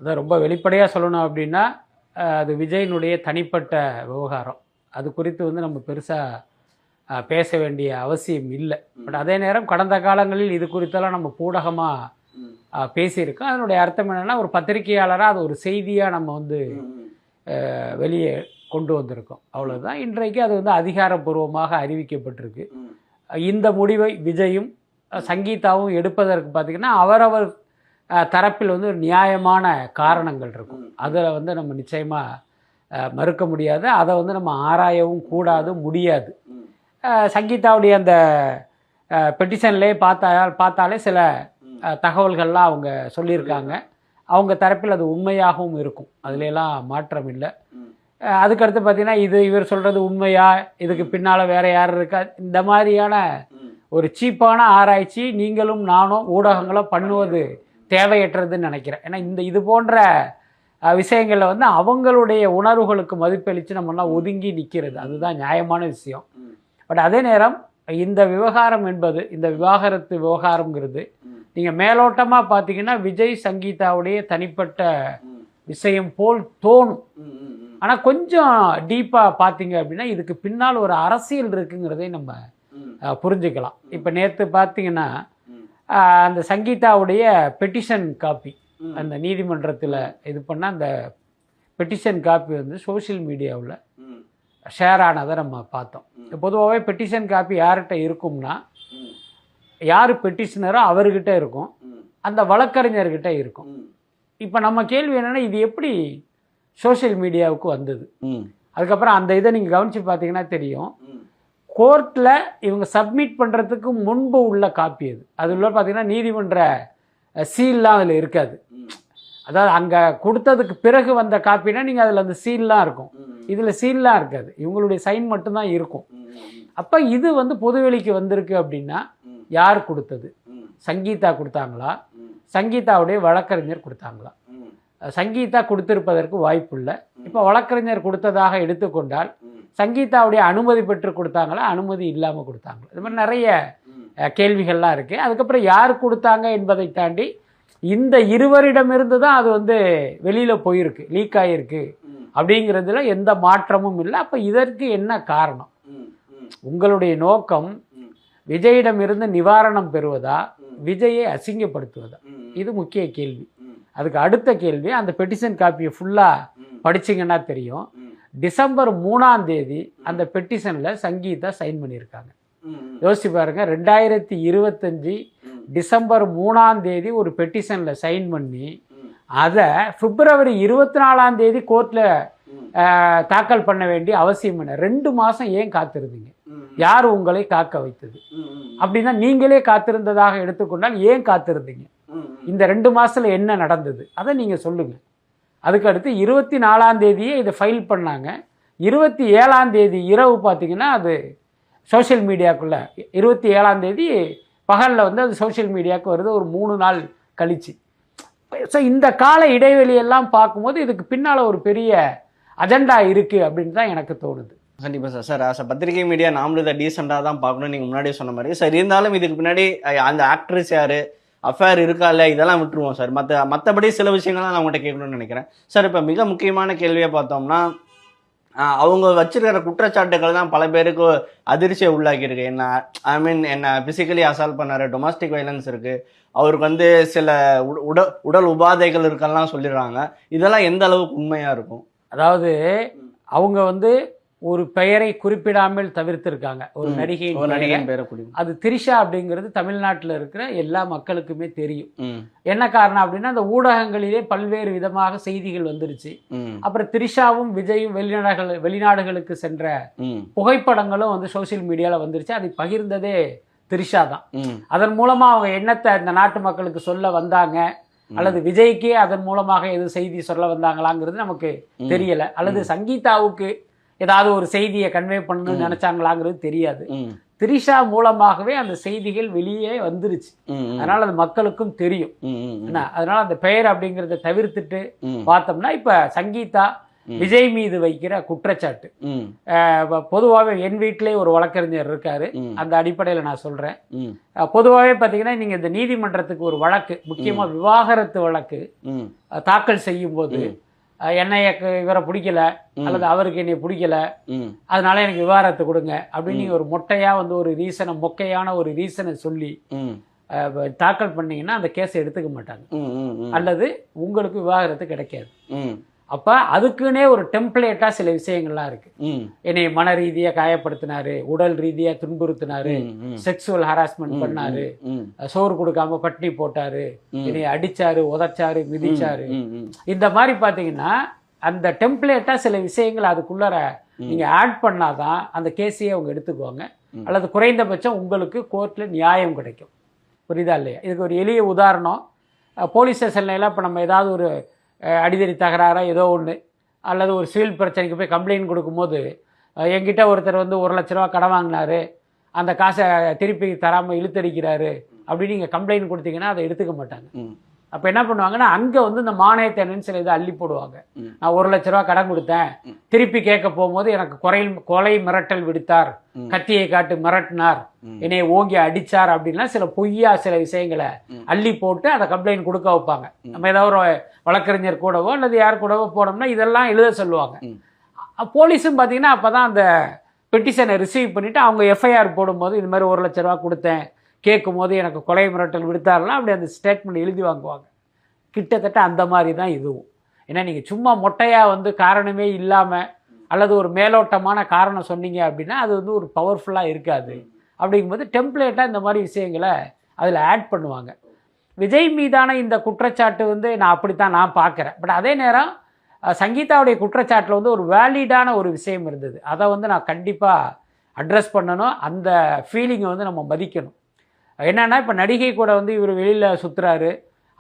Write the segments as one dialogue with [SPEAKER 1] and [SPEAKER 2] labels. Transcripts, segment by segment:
[SPEAKER 1] அதான் ரொம்ப வெளிப்படையாக சொல்லணும் அப்படின்னா அது விஜயினுடைய தனிப்பட்ட விவகாரம். அது குறித்து வந்து நம்ம பெருசாக பேச வேண்டிய அவசியம் இல்லை. பட் அதே நேரம் கடந்த காலங்களில் இது குறித்தெல்லாம் நம்ம பூடகமாக பேசியிருக்கோம். அதனுடைய அர்த்தம் என்னென்னா, ஒரு பத்திரிகையாளராக அது ஒரு செய்தியாக நம்ம வந்து வெளியே கொண்டு வந்திருக்கோம், அவ்வளோதான். இன்றைக்கு அது வந்து அதிகாரப்பூர்வமாக அறிவிக்கப்பட்டிருக்கு. இந்த முடிவை விஜயும் சங்கீதாவும் எடுப்பதற்கு பார்த்திங்கன்னா அவரவர் தரப்பில் வந்து ஒரு நியாயமான காரணங்கள் இருக்கும். அதில் வந்து நம்ம நிச்சயமாக மறுக்க முடியாது. அதை வந்து நம்ம ஆராயவும் கூடாது, முடியாது. சங்கீதாவுடைய அந்த பெட்டிஷன்லேயே பார்த்தாலே சில தகவல்கள்லாம் அவங்க சொல்லியிருக்காங்க. அவங்க தரப்பில் அது உண்மையாகவும் இருக்கும், அதுலெல்லாம் மாற்றம் இல்லை. அதுக்கடுத்து பார்த்திங்கன்னா இவர் சொல்கிறது உண்மையா, இதுக்கு பின்னால் வேறு யார் இருக்கா, இந்த மாதிரியான ஒரு சீப்பான ஆராய்ச்சி நீங்களும் நானும் ஊடகங்களும் பண்ணுவது தேவையற்றதுன்னு நினைக்கிறேன். ஏன்னா இது போன்ற விஷயங்களில் வந்து அவங்களுடைய உணர்வுகளுக்கு மதிப்பளித்து நம்மளாம் ஒதுங்கி நிற்கிறது, அதுதான் நியாயமான விஷயம். பட் அதே நேரம் இந்த விவகாரம் என்பது, இந்த விவாகரத்து விவகாரங்கிறது நீங்கள் மேலோட்டமாக பார்த்தீங்கன்னா விஜய் சங்கீதாவுடைய தனிப்பட்ட விஷயம் போல் தோணும். ஆனால் கொஞ்சம் டீப்பாக பார்த்தீங்க அப்படின்னா இதுக்கு பின்னால் ஒரு அரசியல் இருக்குங்கிறதை நம்ம புரிஞ்சுக்கலாம். இப்போ நேற்று பார்த்தீங்கன்னா அந்த சங்கீதாவுடைய பெட்டிஷன் காப்பி அந்த நீதிமன்றத்தில் இது பண்ணால் அந்த பெட்டிஷன் காப்பி வந்து சோஷியல் மீடியாவில் ஷேர் ஆனதை நம்ம பார்த்தோம். பொதுவாகவே பெட்டிஷன் காப்பி யார்கிட்ட இருக்கும்னா, யார் பெட்டிஷனரோ அவர்கிட்ட இருக்கும், அந்த வழக்கறிஞர்கிட்ட இருக்கும். இப்போ நம்ம கேள்வி என்னென்னா, இது எப்படி சோஷியல் மீடியாவுக்கு வந்தது? அதுக்கப்புறம் அந்த இதை நீங்கள் கவனித்து பார்த்தீங்கன்னா தெரியும், கோர்ட்டில் இவங்க சப்மிட் பண்ணுறதுக்கு முன்பு உள்ள காப்பி அது. அது உள்ள பார்த்தீங்கன்னா நீதிமன்ற சீல்லாம் அதில் இருக்காது. அதாவது அங்கே கொடுத்ததுக்கு பிறகு வந்த காப்பினா நீங்கள் அதில் அந்த சீல்லாம் இருக்கும், இதில் சீல்லாம் இருக்காது, இவங்களுடைய சைன் மட்டும்தான் இருக்கும். அப்போ இது வந்து பொதுவெளிக்கு வந்திருக்கு அப்படின்னா யார் கொடுத்தது? சங்கீதா கொடுத்தாங்களா, சங்கீதாவுடைய வழக்கறிஞர் கொடுத்தாங்களா? சங்கீதா கொடுத்திருப்பதற்கு வாய்ப்பு இல்லை. இப்போ வழக்கறிஞர் கொடுத்ததாக எடுத்துக்கொண்டால் சங்கீதாவுடைய அனுமதி பெற்று கொடுத்தாங்களா, அனுமதி இல்லாமல் கொடுத்தாங்களா? இது மாதிரி நிறைய கேள்விகள்லாம் இருக்குது. அதுக்கப்புறம் யார் கொடுத்தாங்க என்பதை தாண்டி இந்த இருவரிடமிருந்து தான் அது வந்து வெளியில் போயிருக்கு, லீக் ஆகிருக்கு அப்படிங்கிறதுல எந்த மாற்றமும் இல்லை. அப்போ இதற்கு என்ன காரணம்? உங்களுடைய நோக்கம் விஜயிடமிருந்து நிவாரணம் பெறுவதா, விஜயை அசிங்கப்படுத்துவதா? இது முக்கிய கேள்வி. அதுக்கு அடுத்த கேள்வி, அந்த பெட்டிஷன் காப்பியை ஃபுல்லாக படிச்சிங்கன்னா தெரியும், டிசம்பர் 3ஆம் தேதி அந்த பெட்டிஷனில் சங்கீதா சைன் பண்ணியிருக்காங்க. யோசிச்சு பாருங்க, 2025 டிசம்பர் 3ஆம் தேதி ஒரு பெட்டிஷனில் சைன் பண்ணி அதை பிப்ரவரி 24ஆம் தேதி கோர்ட்டில் தாக்கல் பண்ண வேண்டிய அவசியம் என்ன? 2 மாதம் ஏன் காத்திருந்தீங்க? யார் உங்களை காக்க வைத்தது? அப்படின்னா நீங்களே காத்திருந்ததாக எடுத்துக்கொண்டால் ஏன் காத்திருந்தீங்க? இந்த 2 மாதத்தில் என்ன நடந்தது அதை நீங்கள் சொல்லுங்கள். அதுக்கடுத்து 24ஆம் தேதியே இதை ஃபைல் பண்ணாங்க. 27ஆம் தேதி இரவு பார்த்தீங்கன்னா அது சோஷியல் மீடியாக்குள்ளே, 27ஆம் தேதி பகலில் வந்து அது சோஷியல் மீடியாவுக்கு வருது, ஒரு 3 நாள் கழிச்சு. ஸோ இந்த கால இடைவெளியெல்லாம் பார்க்கும்போது இதுக்கு பின்னால் ஒரு பெரிய அஜெண்டா இருக்குது அப்படின்னு தான் எனக்கு தோணுது.
[SPEAKER 2] கண்டிப்பாக சார். சார் ஆஸ் அ பத்திரிகை மீடியா நாமளும் இதை டீசெண்டாக தான் பார்க்கணும், நீங்கள் முன்னாடியே சொன்ன மாதிரி. சார் இருந்தாலும் இதுக்கு பின்னாடி அந்த ஆக்ட்ரஸ் யார், அஃபேர் இருக்கா இல்லை, இதெல்லாம் விட்டுருவோம் சார். மற்றபடி சில விஷயங்கள்லாம் நான் உங்கள்கிட்ட கேட்கணும்னு நினைக்கிறேன் சார். இப்போ மிக முக்கியமான கேள்வியை பார்த்தோம்னா, அவங்க வச்சிருக்கிற குற்றச்சாட்டுகள் தான் பல பேருக்கு அதிர்ச்சியை உள்ளாக்கியிருக்கு. என்ன பிசிக்கலி அசால்ட் பண்ணாரு, டொமஸ்டிக் வைலன்ஸ் இருக்கு, அவருக்கு வந்து சில உடல் உபாதைகள் இருக்கெல்லாம் சொல்லிடுறாங்க. இதெல்லாம் எந்த அளவுக்கு உண்மையா இருக்கும்?
[SPEAKER 1] அதாவது அவங்க வந்து ஒரு பெயரை குறிப்பிடாமல் தவிர்த்திருக்காங்க, ஒரு நடிகையின் பெயரை. அது திரிஷா அப்படிங்கிறது தமிழ்நாட்டில் இருக்கிற எல்லா மக்களுக்குமே தெரியும். என்ன காரணம் அப்படின்னா, அந்த ஊடகங்களிலே பல்வேறு விதமாக செய்திகள் வந்துருச்சு. அப்புறம் திரிஷாவும் விஜயும் வெளிநாடுகளுக்கு சென்ற புகைப்படங்களும் வந்து சோசியல் மீடியாவில் வந்துருச்சு. அதை பகிர்ந்ததே திரிஷா தான். அதன் மூலமா அவங்க என்னத்தை இந்த நாட்டு மக்களுக்கு சொல்ல வந்தாங்க, அல்லது விஜய்க்கே அதன் மூலமாக எது செய்தி சொல்ல வந்தாங்களாங்கிறது நமக்கு தெரியல, அல்லது சங்கீதாவுக்கு ஏதாவது ஒரு செய்தியை கன்வே பண்ணணும்னு நினைச்சாங்களாங்கிறது தெரியாது. திரிஷா மூலமாகவே அந்த செய்திகள் வெளியே வந்துருச்சு. அதனால அது மக்களுக்கும் தெரியும். என்ன, அதனால அந்த பெயர் அப்படிங்கிறத தவிர்த்துட்டு பார்த்தோம்னா, இப்ப சங்கீதா விஜய் மீது வைக்கிற குற்றச்சாட்டு. பொதுவாகவே என் வீட்டிலே ஒரு வழக்கறிஞர் இருக்காரு, அந்த அடிப்படையில் நான் சொல்றேன். பொதுவாகவே பார்த்தீங்கன்னா நீங்க இந்த நீதிமன்றத்துக்கு ஒரு வழக்கு, முக்கியமா விவாகரத்து வழக்கு தாக்கல் செய்யும் போது என்னைக்கு இவரை பிடிக்கல அல்லது அவருக்கு என்னை பிடிக்கல, அதனால எனக்கு விவாகரத்து கொடுங்க அப்படின்னு நீங்க ஒரு மொட்டையா வந்து ஒரு ரீசனை, மொக்கையான ஒரு ரீசனை சொல்லி தாக்கல் பண்ணீங்கன்னா அந்த கேஸை எடுத்துக்க மாட்டாங்க, அல்லது உங்களுக்கு விவாகரத்து கிடைக்காது. அப்ப அதுக்குன்னே ஒரு டெம்ப்ளேட்டா சில விஷயங்கள்லாம் இருக்கு. என்னை மன ரீதியா காயப்படுத்தினாரு, உடல் ரீதியா துன்புறுத்தினாரு, செக்ஸுவல் ஹராஸ்மெண்ட் பண்ணாரு, சோறு கொடுக்காம பட்டினி போட்டாரு, என்னை அடிச்சாரு, உதைச்சாரு, மிதிச்சாரு, இந்த மாதிரி பாத்தீங்கன்னா அந்த டெம்ப்ளேட்டா சில விஷயங்கள் அதுக்குள்ளார நீங்க ஆட் பண்ணாதான் அந்த கேஸையே அவங்க எடுத்துக்குவாங்க, அல்லது குறைந்தபட்சம் உங்களுக்கு கோர்ட்ல நியாயம் கிடைக்கும். புரியுதா இல்லையா? இதுக்கு ஒரு எளிய உதாரணம், போலீஸ் ஸ்டேஷன்ல எல்லாம் இப்போ நம்ம ஏதாவது ஒரு அடிதடி தகராறா ஏதோ ஒன்று அல்லது ஒரு சிவில் பிரச்சனைக்கு போய் கம்ப்ளைண்ட் கொடுக்கும்போது என்கிட்ட ஒருத்தர் வந்து 1 லட்ச ரூபா கடன் வாங்கினாரு, அந்த காசை திருப்பி தராமல் இழுத்தடிக்கிறாரு அப்படின்னு நீங்கள் கம்ப்ளைண்ட் கொடுத்தீங்கன்னா அதை எடுத்துக்க மாட்டாங்க. அப்போ என்ன பண்ணுவாங்கன்னா அங்கே வந்து இந்த மானியத்தேனன்னு சில இதை அள்ளி போடுவாங்க. நான் 1 லட்ச ரூபா கடன் கொடுத்தேன், திருப்பி கேட்க போகும்போது எனக்கு கொலை மிரட்டல் விடுத்தார், கத்தியை காட்டு மிரட்டினார், என்னை ஓங்கி அடிச்சார் அப்படின்னா சில பொய்யா சில விஷயங்களை அள்ளி போட்டு அதை கம்ப்ளைண்ட் கொடுக்க வைப்பாங்க. நம்ம ஏதாவது ஒரு வழக்கறிஞர் கூடவோ அல்லது யார் கூடவோ போனோம்னா இதெல்லாம் எழுத சொல்லுவாங்க. போலீஸும் பார்த்தீங்கன்னா அப்போ தான் அந்த பெட்டிஷனை ரிசீவ் பண்ணிவிட்டு அவங்க எஃப்ஐஆர் போடும்போது இது மாதிரி 1 லட்ச ரூபா கொடுத்தேன், கேட்கும் போது எனக்கு கொலை மிரட்டல் விடுத்தாருலாம் அப்படி அந்த ஸ்டேட்மெண்ட் எழுதி வாங்குவாங்க. கிட்டத்தட்ட அந்த மாதிரி தான் இதுவும். ஏன்னா நீங்கள் சும்மா மொட்டையாக வந்து காரணமே இல்லாமல் அல்லது ஒரு மேலோட்டமான காரணம் சொன்னீங்க அப்படின்னா அது வந்து ஒரு பவர்ஃபுல்லாக இருக்காது. அப்படிங்கும்போது டெம்ப்ளேட்டாக இந்த மாதிரி விஷயங்களை அதில் ஆட் பண்ணுவாங்க. விஜய் மீதான இந்த குற்றச்சாட்டு வந்து நான் அப்படித்தான் நான் பார்க்குறேன். பட் அதே நேரம் சங்கீதாவுடைய குற்றச்சாட்டில் வந்து ஒரு வேலிடான ஒரு விஷயம் இருந்தது, அதை வந்து நான் கண்டிப்பாக அட்ரஸ் பண்ணணும். அந்த ஃபீலிங்கை வந்து நம்ம மதிக்கணும். என்னென்னா இப்போ நடிகை கூட வந்து இவர் வெளியில் சுற்றுறாரு,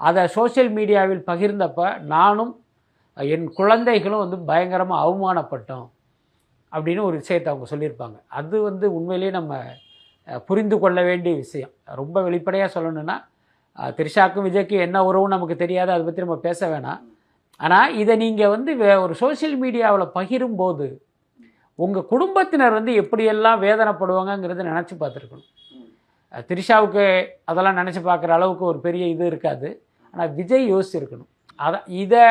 [SPEAKER 1] அதை சோஷியல் மீடியாவில் பகிர்ந்தப்போ நானும் என் குழந்தைகளும் வந்து பயங்கரமாக அவமானப்பட்டோம் அப்படின்னு ஒரு விஷயத்தை அவங்க சொல்லியிருப்பாங்க. அது வந்து உண்மையிலேயே நம்ம புரிந்து கொள்ள வேண்டிய விஷயம். ரொம்ப வெளிப்படையாக சொல்லணுன்னா த்ரிஷாக்கும் விஜய்க்கும் என்ன உறவும் நமக்கு தெரியாது, அதை பற்றி நம்ம பேச வேணாம். ஆனால் இதை நீங்கள் வந்து ஒரு சோஷியல் மீடியாவில் பகிரும்போது உங்கள் குடும்பத்தினர் வந்து எப்படியெல்லாம் வேதனைப்படுவாங்கங்கிறத நினச்சி பார்த்துருக்கணும். த்ரிஷாவுக்கு அதெல்லாம் நினச்சி பார்க்குற அளவுக்கு ஒரு பெரிய இது இருக்காது. ஆனால் விஜய் யோசிச்சிருக்கணும், இதை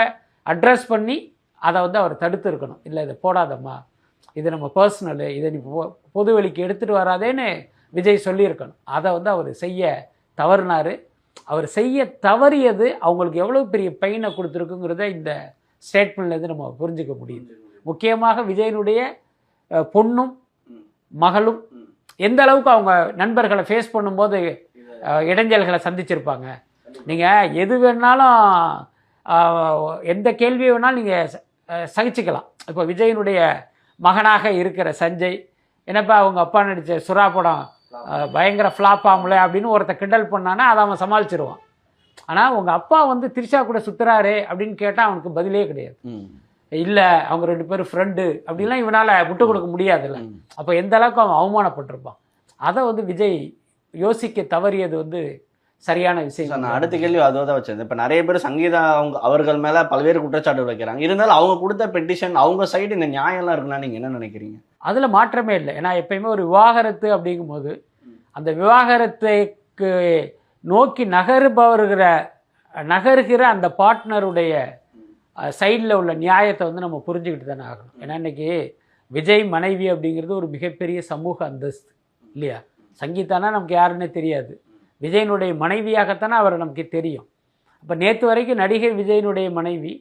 [SPEAKER 1] அட்ரஸ் பண்ணி அதை வந்து அவர் தடுத்து இருக்கணும். இல்லை இதை போடாதம்மா, இது நம்ம பர்சனலு, இதை நீ பொதுவெளிக்கு எடுத்துகிட்டு வராதேன்னு விஜய் சொல்லியிருக்கணும். அதை வந்து அவர் செய்ய தவறினார். அவர் செய்ய தவறியது அவங்களுக்கு எவ்வளோ பெரிய பெயினை கொடுத்துருக்குங்கிறத இந்த ஸ்டேட்மெண்ட்லேருந்து நம்ம புரிஞ்சிக்க முடியுது. முக்கியமாக விஜயனுடைய பொண்ணும் மகளும் எந்த அளவுக்கு அவங்க நண்பர்களை ஃபேஸ் பண்ணும்போது இடைஞ்சல்களை சந்திச்சிருப்பாங்க. நீங்கள் எது வேணாலும் எந்த கேள்வி வேணாலும் நீங்கள் சகிச்சுக்கலாம். இப்போ விஜயனுடைய மகனாக இருக்கிற சஞ்சய், என்னப்பா அவங்க அப்பா நடித்த சுறா படம் பயங்கர ஃப்ளாப் ஆகல அப்படின்னு ஒருத்த கிண்டல் பண்ணானா அதை அவன் சமாளிச்சிருவான். ஆனால் உங்கள் அப்பா வந்து த்ரிஷா கூட சுற்றுறாரு அப்படின்னு கேட்டால் அவனுக்கு பதிலே கிடையாது. இல்லை அவங்க 2 பேரும் ஃப்ரெண்டு அப்படின்லாம் இவனால் விட்டு கொடுக்க முடியாதுல்ல. அப்போ எந்த அளவுக்கு அவன் அவமானப்பட்டிருப்பான். அதை வந்து விஜய் யோசிக்க தவறியது வந்து சரியான விஷயம்.
[SPEAKER 2] நான் அடுத்த கேள்வி அதோ தான் வச்சேன். இப்போ நிறைய பேர் சங்கீதா அவர்கள் மேலே பல்வேறு குற்றச்சாட்டு வைக்கிறாங்க. இருந்தாலும் அவங்க கொடுத்த பெட்டிஷன் அவங்க சைடு இந்த நியாயம்லாம் இருக்குன்னா நீங்கள் என்ன நினைக்கிறீங்க? அதில்
[SPEAKER 1] மாற்றமே இல்லை. ஏன்னா எப்பயுமே ஒரு விவாகரத்து அப்படிங்கும்போது அந்த விவாகரத்துக்கு நோக்கி நகருகிற அந்த பார்ட்னருடைய சைடில் உள்ள நியாயத்தை வந்து நம்ம புரிஞ்சுக்கிட்டு தானே ஆகணும். ஏன்னா இன்றைக்கி விஜய் மனைவி அப்படிங்கிறது ஒரு மிகப்பெரிய சமூக அந்தஸ்து இல்லையா? சங்கீதானா நமக்கு யாருன்னே தெரியாது, விஜயனுடைய மனைவியாகத்தானே அவர் நமக்கு தெரியும். அப்போ நேற்று வரைக்கும் நடிகை விஜயனுடைய மனைவி,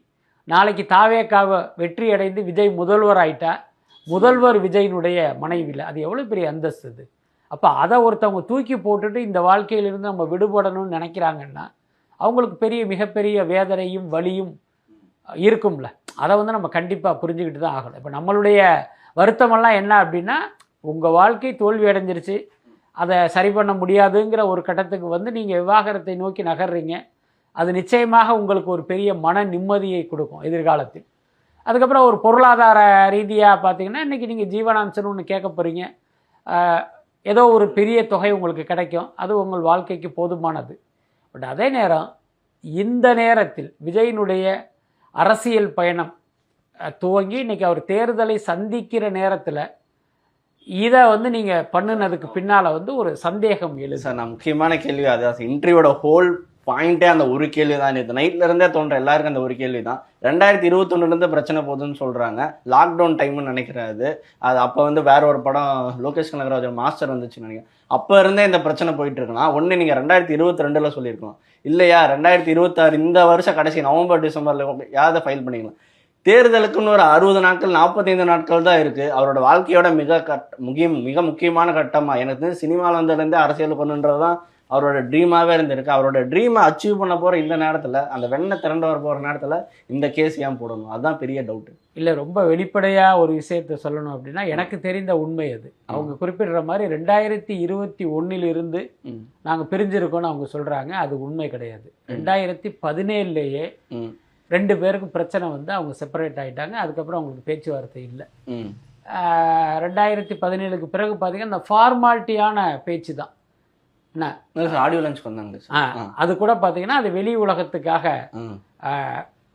[SPEAKER 1] நாளைக்கு தாவேக்காவை வெற்றி அடைந்து விஜய் முதல்வர் ஆயிட்டா முதல்வர் விஜயனுடைய மனைவியில் அது எவ்வளோ பெரிய அந்தஸ்து அது. அப்போ அதை ஒருத்தவங்க தூக்கி போட்டுட்டு இந்த வாழ்க்கையிலிருந்து நம்ம விடுபடணும்னு நினைக்கிறாங்கன்னா அவங்களுக்கு மிகப்பெரிய வேதனையும் வலியும் இருக்கும்ல. அதை வந்து நம்ம கண்டிப்பாக புரிஞ்சுக்கிட்டு தான் ஆகணும். இப்போ நம்மளுடைய வருத்தமெல்லாம் என்ன அப்படின்னா, உங்கள் வாழ்க்கை தோல்வி அடைஞ்சிருச்சு, அதை சரி பண்ண முடியாதுங்கிற ஒரு கட்டத்துக்கு வந்து நீங்கள் விவாகரத்தை நோக்கி நகர்றீங்க. அது நிச்சயமாக உங்களுக்கு ஒரு பெரிய மன நிம்மதியை கொடுக்கும் எதிர்காலத்தில். அதுக்கப்புறம் ஒரு பொருளாதார ரீதியாக பார்த்தீங்கன்னா இன்றைக்கி நீங்கள் ஜீவனாம்சம்னு ஒன்று கேட்க போகிறீங்க, ஏதோ ஒரு பெரிய தொகை உங்களுக்கு கிடைக்கும், அது உங்கள் வாழ்க்கைக்கு போதுமானது. பட் அதே நேரம் இந்த நேரத்தில் விஜயினுடைய அரசியல் பயணம் துவங்கி இன்னைக்கு அவர் தேர்தலை சந்திக்கிற நேரத்தில் இதை வந்து நீங்கள் பண்ணினதுக்கு பின்னால் வந்து ஒரு சந்தேகம் எழுது.
[SPEAKER 2] சார் நான் முக்கியமான கேள்வி அதான் இன்டர்வியூட ஹோல் பாயிண்டே அந்த ஒரு கேள்வி தான். நேற்று நைட்ல இருந்தே தோன்ற எல்லாருக்கும் அந்த ஒரு கேள்வி தான். 2021 பிரச்சனை போகுதுன்னு சொல்றாங்க. லாக்டவுன் டைம்னு நினைக்கிறேன். அது அப்போ வந்து வேற ஒரு படம் லோகேஷ் கனகராஜ் மாஸ்டர் வந்துச்சுன்னு நினைக்கிறேன். அப்போ இருந்தே இந்த பிரச்சனை போயிட்டு இருக்கலாம். ஒன்று நீங்கள் 2022 சொல்லியிருக்கலாம், இல்லையா 2026 இந்த வருஷம் கடைசி நவம்பர் டிசம்பர்ல யாரை ஃபைல் பண்ணிக்கலாம். தேர்தலுக்குன்னு ஒரு 60 நாட்கள் 45 நாட்கள் தான் இருக்கு. அவரோட வாழ்க்கையோட மிக முக்கியமான கட்டமா எனக்கு சினிமாவில் வந்ததுலேருந்து அரசியல் பண்ணுன்றது தான் அவரோட ட்ரீமாவே இருந்திருக்கு. அவரோட ட்ரீமை அச்சீவ் பண்ண போற இந்த நேரத்துல, அந்த வெண்ணை திரண்டு வர போற நேரத்துல இந்த கேஸ் ஏன் போடணும்? அதுதான் பெரிய டவுட்.
[SPEAKER 1] இல்லை, ரொம்ப வெளிப்படையா ஒரு விஷயத்த சொல்லணும் அப்படின்னா, எனக்கு தெரிந்த உண்மை அது. அவங்க குறிப்பிடுற மாதிரி 2021 நாங்க பிரிஞ்சிருக்கோம்னு அவங்க சொல்றாங்க. அது உண்மை கிடையாது. 2017 2 பேருக்கும் பிரச்சனை வந்து அவங்க செப்பரேட் ஆகிட்டாங்க. அதுக்கப்புறம் அவங்களுக்கு பேச்சுவார்த்தை இல்லை. 2017 பிறகு பார்த்தீங்கன்னா இந்த ஃபார்மாலிட்டியான பேச்சு தான். என்ன
[SPEAKER 2] ஆடியோ லான்ச் வந்தாங்க.
[SPEAKER 1] அது கூட பார்த்தீங்கன்னா அது வெளி உலகத்துக்காக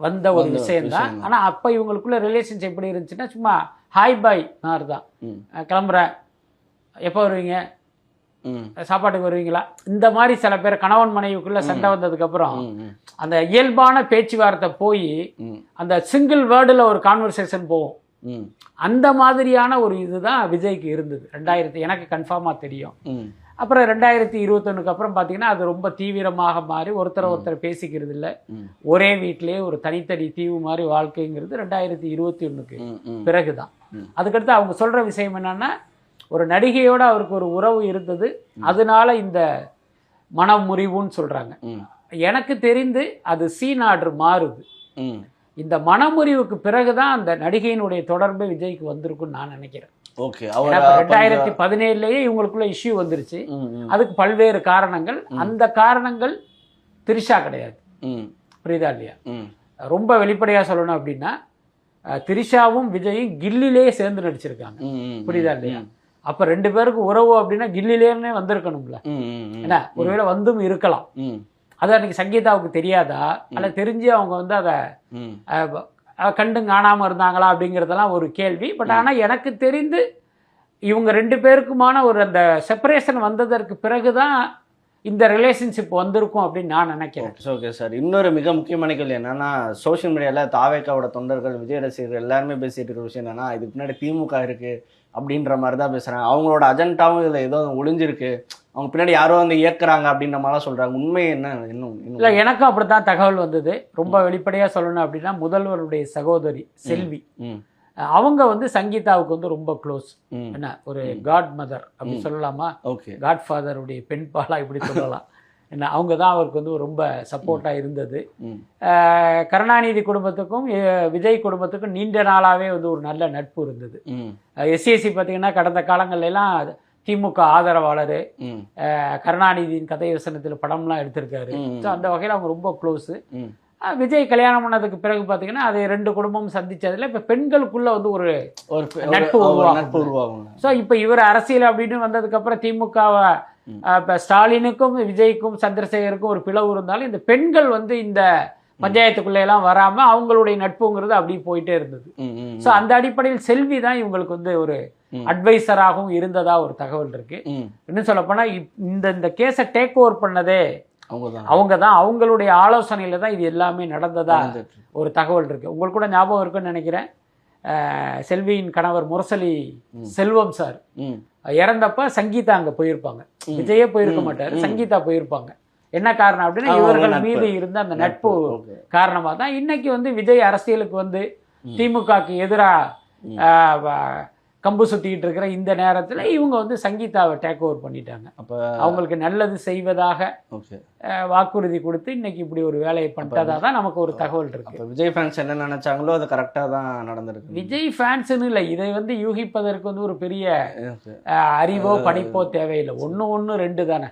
[SPEAKER 1] வந்த ஒரு விஷயம்தான். ஆனால் அப்போ இவங்களுக்குள்ள ரிலேஷன்ஸ் எப்படி இருந்துச்சுன்னா சும்மா ஹாய் பாய் மாதிரி தான். கிளம்புறேன், எப்போ வருவீங்க, சாப்பாட்டுக்கு வருவீங்களா, இந்த மாதிரி சில பேர் கணவன் மனைவிக்குள்ள சண்டை வந்ததுக்கப்புறம் அந்த இயல்பான பேச்சுவார்த்தை போய் அந்த சிங்கிள் வேர்டில் ஒரு கான்வர்சேஷன் போகும். அந்த மாதிரியான ஒரு இதுதான் விஜய்க்கு இருந்தது 2000 எனக்கு கன்ஃபார்மாக தெரியும். அப்புறம் 2021 அப்புறம் பார்த்தீங்கன்னா அது ரொம்ப தீவிரமாக மாறி ஒருத்தர் பேசிக்கிறது இல்லை. ஒரே வீட்டிலே ஒரு தனித்தனி தீவு மாதிரி வாழ்க்கைங்கிறது 2021 பிறகுதான். அதுக்கடுத்து அவங்க சொல்ற விஷயம் என்னன்னா, ஒரு நடிகையோட அவருக்கு ஒரு உறவு இருந்தது, அதனால இந்த மனமுறிவுன்னு சொல்றாங்க. எனக்கு தெரிந்து அது சீன் ஆர்டர் மாறுது. இந்த மனமுறிவுக்கு பிறகுதான் அந்த நடிகையினுடைய தொடர்பு விஜய்க்கு வந்திருக்குன்னு நான் நினைக்கிறேன். 2017 இவங்களுக்குள்ள இஷ்யூ வந்துருச்சு. அதுக்கு பல்வேறு காரணங்கள். அந்த காரணங்கள் திரிஷா கிடையாது. புரியுதா இல்லையா? ரொம்ப வெளிப்படையா சொல்லணும் அப்படின்னா, திரிஷாவும் விஜயும் கில்லிலே சேர்ந்து நடிச்சிருக்காங்க. புரியுதா இல்லையா? அப்ப 2 பேருக்கு உறவு அப்படின்னா கில்லிலேயே வந்திருக்கணும்ல. என்ன, ஒருவேளை வந்தும் இருக்கலாம். அது அன்னைக்கு சங்கீதாவுக்கு தெரியாதா, அல்ல தெரிஞ்சு அவங்க வந்து அதை கண்டு காணாமல் இருந்தாங்களா அப்படிங்கிறதெல்லாம் ஒரு கேள்வி. பட் ஆனால் எனக்கு தெரிந்து இவங்க 2 பேருக்குமான ஒரு அந்த செப்பரேஷன் வந்ததற்கு பிறகுதான் இந்த ரிலேஷன்ஷிப் வந்திருக்கும் அப்படின்னு நான் நினைக்கிறேன்.
[SPEAKER 2] ஓகே சார், இன்னொரு மிக முக்கியமான கேள்வி என்னன்னா, சோஷியல் மீடியாவில் தாவேக்காவோட தொண்டர்கள், விஜய் ரசிகர்கள் எல்லாருமே பேசிட்டு இருக்கிற விஷயம் என்னன்னா, இதுக்கு முன்னாடி திமுக இருக்கு அப்படின்ற மாதிரி தான் பேசுறாங்க. அவங்களோட அஜெண்டாவும் இதில் ஏதோ ஒளிஞ்சிருக்கு, அவங்க பின்னாடி யாரோ வந்து இயக்குறாங்க அப்படின்ற மாதிரிலாம் சொல்றாங்க. உண்மை என்ன?
[SPEAKER 1] இல்லை, எனக்கும் அப்படித்தான் தகவல் வந்தது. ரொம்ப வெளிப்படையா சொல்லணும் அப்படின்னா, முதல்வருடைய சகோதரி செல்வி அவங்க வந்து சங்கீதாவுக்கு வந்து ரொம்ப க்ளோஸ். என்ன, ஒரு காட் மதர் அப்படி சொல்லலாமா, காட் ஃபாதருடைய பெண் பாலா இப்படி சொல்லலாம். என்ன, அவங்க தான் அவருக்கு வந்து ரொம்ப சப்போர்ட்டாக இருந்தது. கருணாநிதி குடும்பத்துக்கும் விஜய் குடும்பத்துக்கும் நீண்ட நாளாகவே வந்து ஒரு நல்ல நட்பு இருந்தது. எஸ்சிஎஸ்சி பார்த்தீங்கன்னா கடந்த காலங்கள்லாம் திமுக ஆதரவாளர், கருணாநிதியின் கதை வசனத்தில் படம்லாம் எடுத்திருக்காரு. ஸோ அந்த வகையில் அவங்க ரொம்ப க்ளோஸு. விஜய் கல்யாணம் பண்ணதுக்கு பிறகு பார்த்தீங்கன்னா அது 2 குடும்பமும் சந்திச்சதுல இப்போ பெண்களுக்குள்ள வந்து ஒரு நட்பு உருவாகும். ஸோ இப்போ இவர் அரசியல் அப்படின்னு வந்ததுக்கப்புறம் திமுகவை இப்போ ஸ்டாலினுக்கும் விஜய்க்கும் சந்திரசேகருக்கும் ஒரு பிளவு இருந்தாலும் இந்த பெண்கள் வந்து இந்த பஞ்சாயத்துக்குள்ளெல்லாம் வராமல் அவங்களுடைய நட்புங்கிறது அப்படி போயிட்டே இருந்தது. ஸோ அந்த அடிப்படையில் செல்வி தான் இவங்களுக்கு வந்து ஒரு அட்வைசராகவும் இருந்ததா ஒரு தகவல் இருக்கு. இன்னும் சொல்லப்போனா இந்த கேஸை டேக் ஓவர் பண்ணதே அவங்க தான். அவங்களுடைய ஆலோசனையில தான் இது எல்லாமே நடந்ததா ஒரு தகவல் இருக்கு. உங்களுக்கு கூட ஞாபகம் இருக்குன்னு நினைக்கிறேன், செல்வியின் கணவர் முரசொலி செல்வம் சார் இறந்தப்ப சங்கீதா அங்க போயிருப்பாங்க. விஜயே போயிருக்க மாட்டாரு, சங்கீதா போயிருப்பாங்க. என்ன காரணம் அப்படின்னா இவர்கள் மீது இருந்த அந்த நட்பு காரணமா தான் இன்னைக்கு வந்து விஜய் அரசியலுக்கு வந்து திமுகக்கு எதிராக கம்பு சுத்திக்கிட்டு இருக்கிற இந்த நேரத்தில் இவங்க வந்து சங்கீதாவை டேக் ஓவர் பண்ணிட்டாங்க. அப்போ அவங்களுக்கு நல்லது செய்வதாக வாக்குறுதி கொடுத்து இன்னைக்கு இப்படி ஒரு வேலையை பண்ணிட்டதா தான் நமக்கு ஒரு தகவல் இருக்கு.
[SPEAKER 2] விஜய் ஃபேன்ஸ் என்ன நினைச்சாங்களோ அது கரெக்டாக தான் நடந்திருக்கு.
[SPEAKER 1] விஜய் ஃபேன்ஸ்ன்னு இல்லை, இதை வந்து யூகிப்பதற்கு வந்து ஒரு பெரிய அறிவோ படிப்போ தேவையில்லை. 1 1 2 தானே.